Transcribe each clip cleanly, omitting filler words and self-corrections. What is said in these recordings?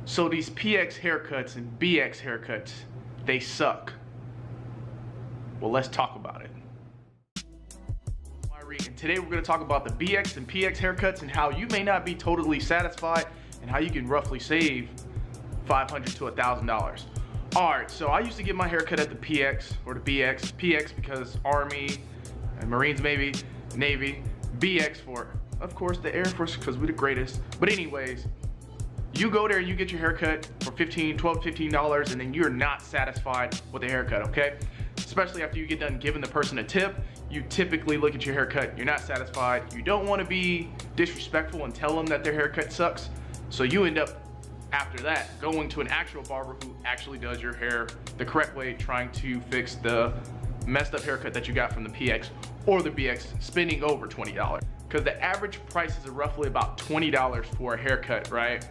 So these PX haircuts and BX haircuts, they suck. Well, let's talk about it. And today we're going to talk about the BX and PX haircuts and how you may not be totally satisfied and how you can roughly save $500 to $1,000. Alright, so I used to get my haircut at the PX or the BX. PX because Army and Marines maybe, Navy. BX for, of course, the Air Force because we're the greatest. But anyways, you go there and you get your haircut for $12, $15 and then you're not satisfied with the haircut, okay? Especially after you get done giving the person a tip, you typically look at your haircut, you're not satisfied, you don't want to be disrespectful and tell them that their haircut sucks, so you end up, after that, going to an actual barber who actually does your hair the correct way, trying to fix the messed up haircut that you got from the PX or the BX, spending over $20. Because the average price is roughly about $20 for a haircut, right?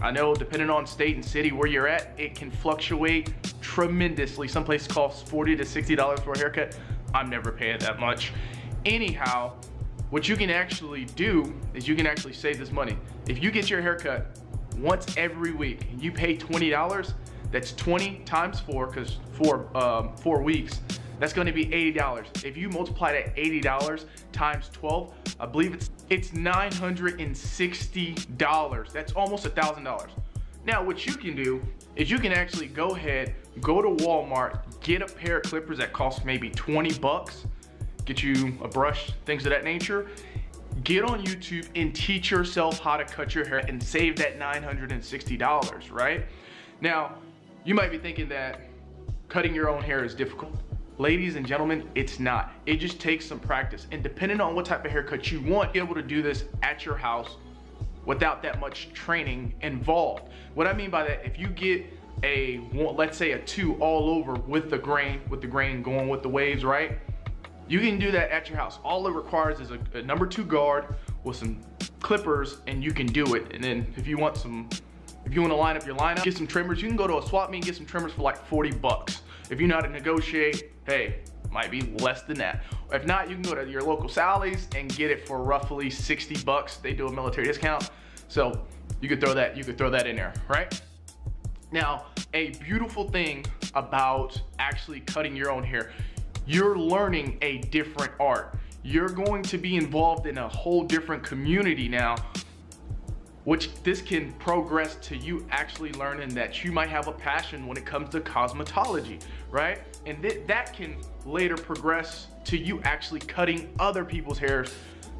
I know depending on state and city where you're at, it can fluctuate tremendously. Some places cost $40 to $60 for a haircut. I'm never paying that much. Anyhow, what you can actually do is you can actually save this money. If you get your haircut once every week and you pay $20, that's 20 times 4, because 4 weeks, that's going to be $80. If you multiply that $80 times 12, I believe it's $960. That's almost $1,000. Now what you can do is you can actually go ahead, go to Walmart, get a pair of clippers that cost maybe 20 bucks, get you a brush, things of that nature, get on YouTube and teach yourself how to cut your hair and save that $960, right? Now, you might be thinking that cutting your own hair is difficult. Ladies and gentlemen, it's not. It just takes some practice. And depending on what type of haircut you want, you're able to do this at your house without that much training involved. What I mean by that, if you get a, let's say a 2 all over with the grain going with the waves, right? You can do that at your house. All it requires is a number 2 guard with some clippers and you can do it. And then if you want to line up your lineup, get some trimmers. You can go to a swap meet and get some trimmers for like 40 bucks. If you know how to negotiate, hey, might be less than that. If not, you can go to your local Sally's and get it for roughly 60 bucks. They do a military discount. So you could throw that in there, right? Now, a beautiful thing about actually cutting your own hair, you're learning a different art. You're going to be involved in a whole different community now, which this can progress to you actually learning that you might have a passion when it comes to cosmetology, right? And that can later progress to you actually cutting other people's hairs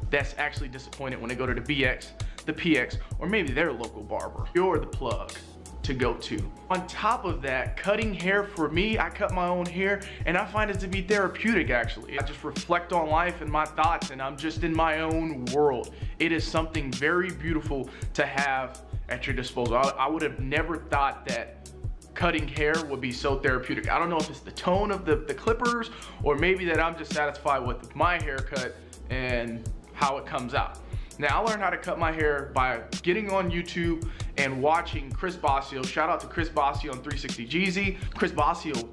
that's actually disappointed when they go to the BX, the PX, or maybe their local barber. You're the plug to go to. On top of that, cutting hair for me, I cut my own hair and I find it to be therapeutic actually. I just reflect on life and my thoughts and I'm just in my own world. It is something very beautiful to have at your disposal. I would have never thought that cutting hair would be so therapeutic. I don't know if it's the tone of the clippers or maybe that I'm just satisfied with my haircut and how it comes out. Now, I learned how to cut my hair by getting on YouTube and watching Chris Bossio. Shout out to Chris Bossio on 360 Jeezy. Chris Bossio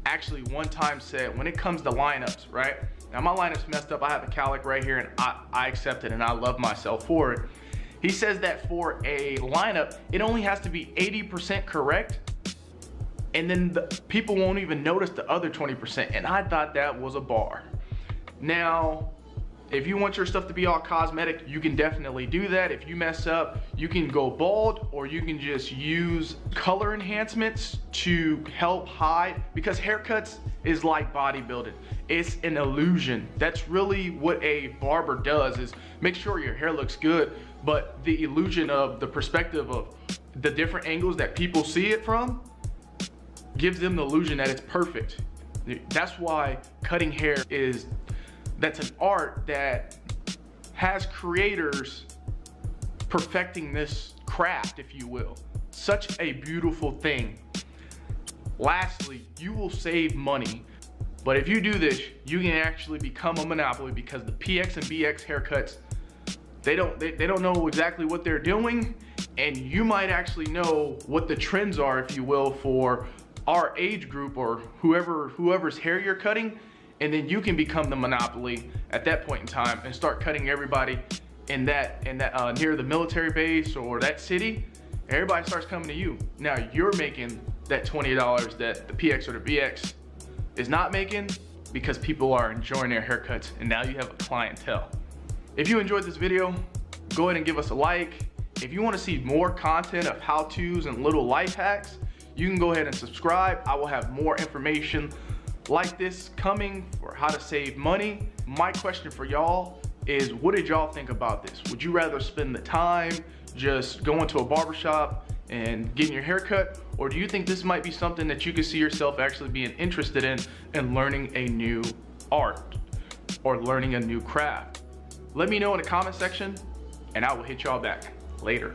actually one time said, when it comes to lineups, right? Now my lineup's messed up. I have a cowlick right here and I accept it and I love myself for it. He says that for a lineup, it only has to be 80% correct and then the people won't even notice the other 20%. And I thought that was a bar. Now, if you want your stuff to be all cosmetic, you can definitely do that. If you mess up, you can go bald or you can just use color enhancements to help hide, because haircuts is like bodybuilding. It's an illusion. That's really what a barber does, is make sure your hair looks good, but the illusion of the perspective of the different angles that people see it from gives them the illusion that it's perfect. That's why cutting hair that's an art that has creators perfecting this craft, if you will. Such a beautiful thing. Lastly, you will save money, but if you do this, you can actually become a monopoly, because the PX and BX haircuts, they don't know exactly what they're doing, and you might actually know what the trends are, if you will, for our age group or whoever's hair you're cutting. And then you can become the monopoly at that point in time and start cutting everybody in that near the military base or that city. everybody starts coming to you. Now you're making that $20 that the PX or the VX is not making because people are enjoying their haircuts, and now you have a clientele. If you enjoyed this video, go ahead and give us a like. If you want to see more content of how-tos and little life hacks, you can go ahead and subscribe. I will have more information like this coming for how to save money. My question for y'all is, what did y'all think about this? Would you rather spend the time just going to a barbershop and getting your hair cut, or do you think this might be something that you could see yourself actually being interested in and learning a new art or learning a new craft? Let me know in the comment section and I will hit y'all back later.